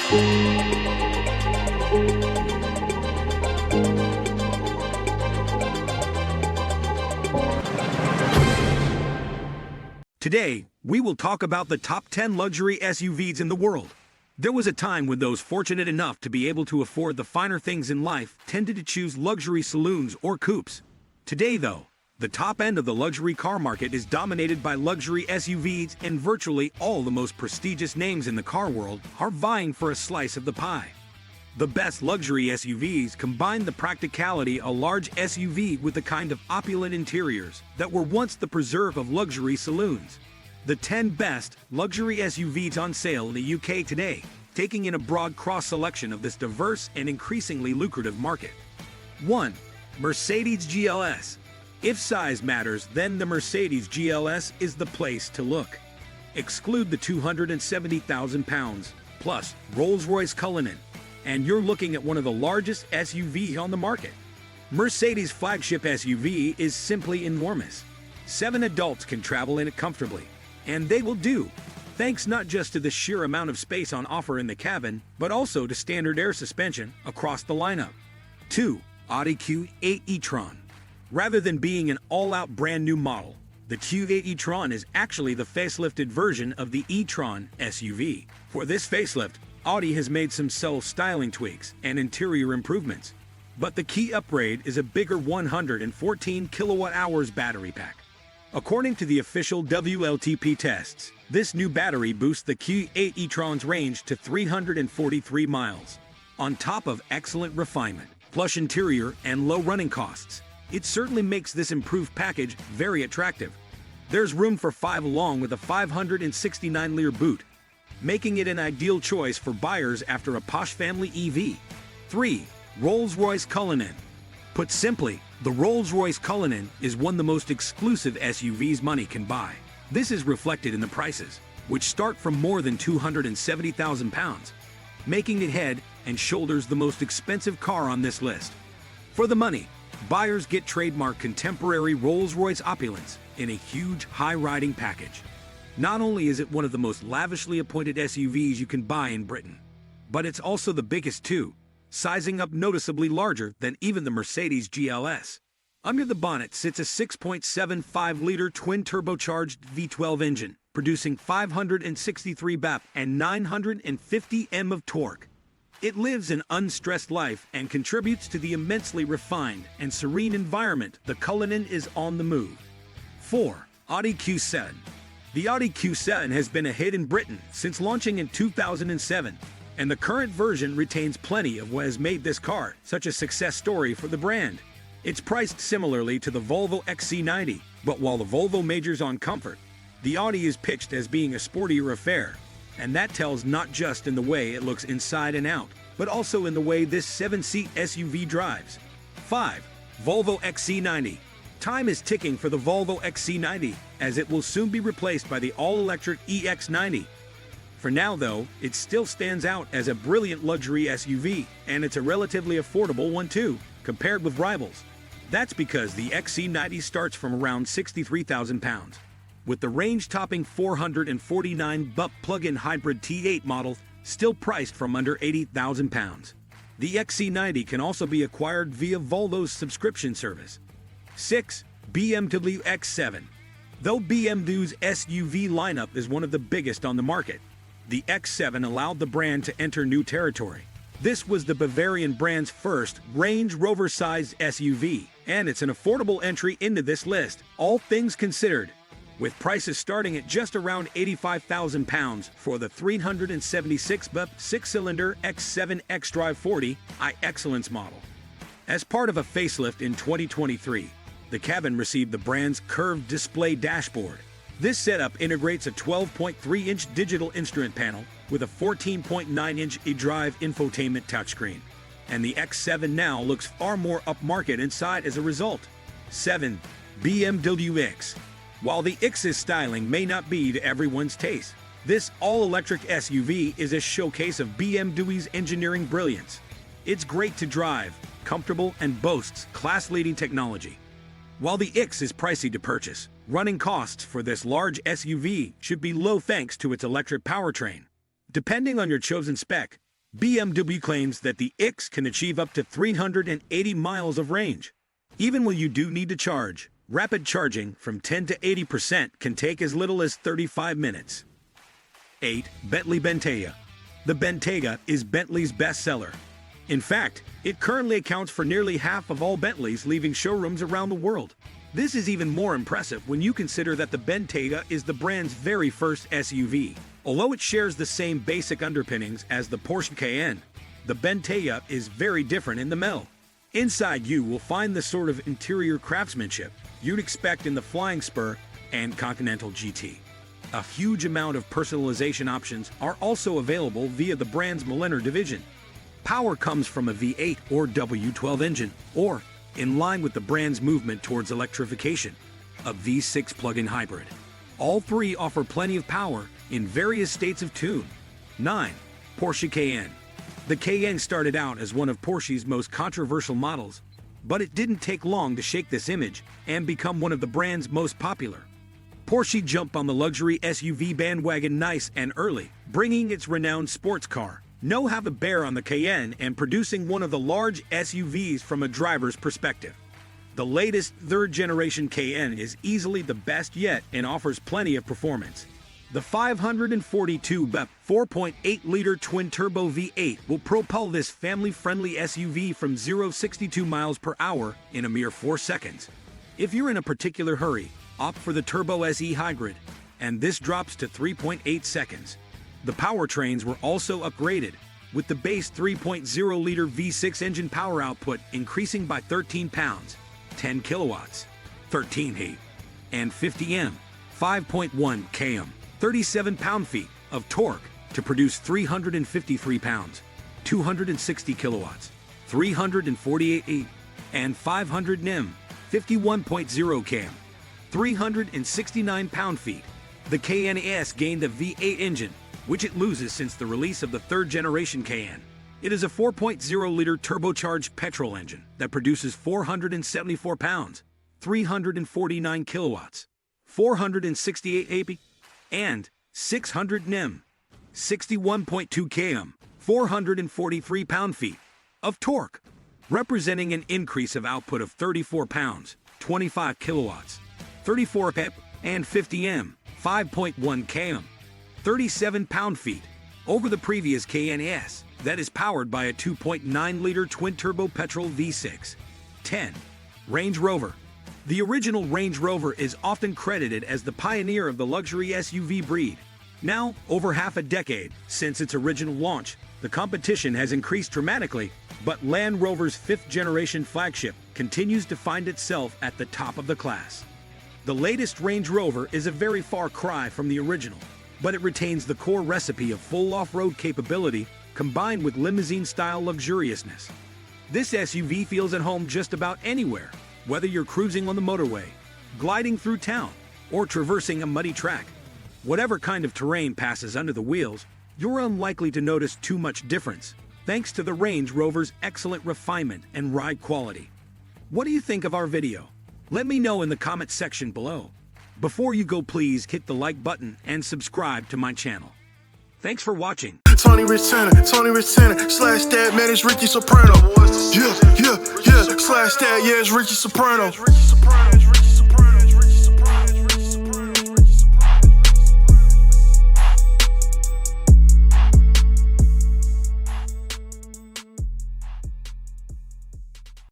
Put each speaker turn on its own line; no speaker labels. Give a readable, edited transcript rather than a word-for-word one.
Today, we will talk about the top 10 luxury SUVs in the world. There was a time when those fortunate enough to be able to afford the finer things in life tended to choose luxury saloons or coupes. Today, though, the top end of the luxury car market is dominated by luxury SUVs, and virtually all the most prestigious names in the car world are vying for a slice of the pie. The best luxury SUVs combine the practicality of a large SUV with the kind of opulent interiors that were once the preserve of luxury saloons. The 10 best luxury SUVs on sale in the UK today, taking in a broad cross-selection of this diverse and increasingly lucrative market. 1. Mercedes GLS. If size matters, then the Mercedes GLS is the place to look. Exclude the £270,000 plus Rolls-Royce Cullinan, and you're looking at one of the largest SUVs on the market. Mercedes' flagship SUV is simply enormous. 7 adults can travel in it comfortably, and they will do, thanks not just to the sheer amount of space on offer in the cabin, but also to standard air suspension across the lineup. 2. Audi Q8 e-tron. Rather than being an all-out brand new model, the Q8 e-tron is actually the facelifted version of the e-tron SUV. For this facelift, Audi has made some subtle styling tweaks and interior improvements, but the key upgrade is a bigger 114 kilowatt-hours battery pack. According to the official WLTP tests, this new battery boosts the Q8 e-tron's range to 343 miles. On top of excellent refinement, plush interior, and low running costs, it certainly makes this improved package very attractive. There's room for 5 along with a 569-liter boot, making it an ideal choice for buyers after a posh family EV. 3. Rolls-Royce Cullinan. Put simply, the Rolls-Royce Cullinan is one of the most exclusive SUVs money can buy. This is reflected in the prices, which start from more than £270,000, making it head and shoulders the most expensive car on this list. For the money, buyers get trademark contemporary Rolls-Royce opulence in a huge high-riding package. Not only is it one of the most lavishly appointed SUVs you can buy in Britain, but it's also the biggest too, sizing up noticeably larger than even the Mercedes GLS. Under the bonnet sits a 6.75-liter twin-turbocharged V12 engine, producing 563 bp and 950 Nm of torque. It lives an unstressed life and contributes to the immensely refined and serene environment the Cullinan is on the move. 4. Audi Q7. The Audi Q7 has been a hit in Britain since launching in 2007, and the current version retains plenty of what has made this car such a success story for the brand. It's priced similarly to the Volvo XC90, but while the Volvo majors on comfort, the Audi is pitched as being a sportier affair, and that tells not just in the way it looks inside and out, but also in the way this 7-seat SUV drives. 5. Volvo XC90. Time is ticking for the Volvo XC90, as it will soon be replaced by the all-electric EX90. For now, though, it still stands out as a brilliant luxury SUV, and it's a relatively affordable one too, compared with rivals. That's because the XC90 starts from around £63,000, with the range-topping 449 bp plug-in hybrid T8 model still priced from under £80,000. The XC90 can also be acquired via Volvo's subscription service. 6. BMW X7. Though BMW's SUV lineup is one of the biggest on the market, the X7 allowed the brand to enter new territory. This was the Bavarian brand's first Range Rover-sized SUV, and it's an affordable entry into this list, all things considered, with prices starting at just around £85,000 for the 376 bp 6-cylinder X7 xDrive 40i Excellence model. As part of a facelift in 2023, the cabin received the brand's curved display dashboard. This setup integrates a 12.3-inch digital instrument panel with a 14.9-inch eDrive infotainment touchscreen, and the X7 now looks far more upmarket inside as a result. 7. BMW X. While the X's styling may not be to everyone's taste, this all-electric SUV is a showcase of BMW's engineering brilliance. It's great to drive, comfortable, and boasts class-leading technology. While the X is pricey to purchase, running costs for this large SUV should be low thanks to its electric powertrain. Depending on your chosen spec, BMW claims that the X can achieve up to 380 miles of range. Even when you do need to charge, rapid charging from 10 to 80% can take as little as 35 minutes. 8. Bentley Bentayga. The Bentayga is Bentley's bestseller. In fact, it currently accounts for nearly half of all Bentleys leaving showrooms around the world. This is even more impressive when you consider that the Bentayga is the brand's very first SUV. Although it shares the same basic underpinnings as the Porsche Cayenne, the Bentayga is very different in the metal. Inside you will find the sort of interior craftsmanship you'd expect in the Flying Spur and Continental GT. A huge amount of personalization options are also available via the brand's Mulliner division. Power comes from a V8 or W12 engine, or, in line with the brand's movement towards electrification, a V6 plug-in hybrid. All three offer plenty of power in various states of tune. 9. Porsche Cayenne. The Cayenne started out as one of Porsche's most controversial models, but it didn't take long to shake this image and become one of the brand's most popular. Porsche jumped on the luxury SUV bandwagon nice and early, bringing its renowned sports car, know how to bear on the Cayenne and producing one of the large SUVs from a driver's perspective. The latest third-generation Cayenne is easily the best yet and offers plenty of performance. The 542 BP 4.8-liter twin-turbo V8 will propel this family-friendly SUV from 0-62 miles per hour in a mere 4 seconds. If you're in a particular hurry, opt for the Turbo SE Hybrid, and this drops to 3.8 seconds. The powertrains were also upgraded, with the base 3.0-liter V6 engine power output increasing by 13 pounds, 10 kilowatts, 13 HP, and 50 M, 5.1 km, 37 pound-feet of torque to produce 353 pounds, 260 kilowatts, 348 HP, and 500 Nm, 51.0 km, 369 pound-feet. The Cayenne S gained a V8 engine, which it loses since the release of the third-generation Cayenne. It is a 4.0-liter turbocharged petrol engine that produces 474 pounds, 349 kilowatts, 468 HP, and 600 Nm, 61.2 km, 443 pound-feet of torque, representing an increase of output of 34 pounds, 25 kilowatts, 34 pep, and 50 M, 5.1 km, 37 pound-feet over the previous Cayenne S that is powered by a 2.9-liter twin-turbo petrol V6. 10. Range Rover. The original Range Rover is often credited as the pioneer of the luxury SUV breed. Now, over half a decade since its original launch, the competition has increased dramatically, but Land Rover's fifth-generation flagship continues to find itself at the top of the class. The latest Range Rover is a very far cry from the original, but it retains the core recipe of full off-road capability combined with limousine-style luxuriousness. This SUV feels at home just about anywhere, whether you're cruising on the motorway, gliding through town, or traversing a muddy track. Whatever kind of terrain passes under the wheels, you're unlikely to notice too much difference, thanks to the Range Rover's excellent refinement and ride quality. What do you think of our video? Let me know in the comment section below. Before you go, please hit the like button and subscribe to my channel. Thanks for watching.
Tony Rich Tanner, slash that, man, it's Ricky Soprano. Yeah, slash that, yeah, it's Ricky Soprano.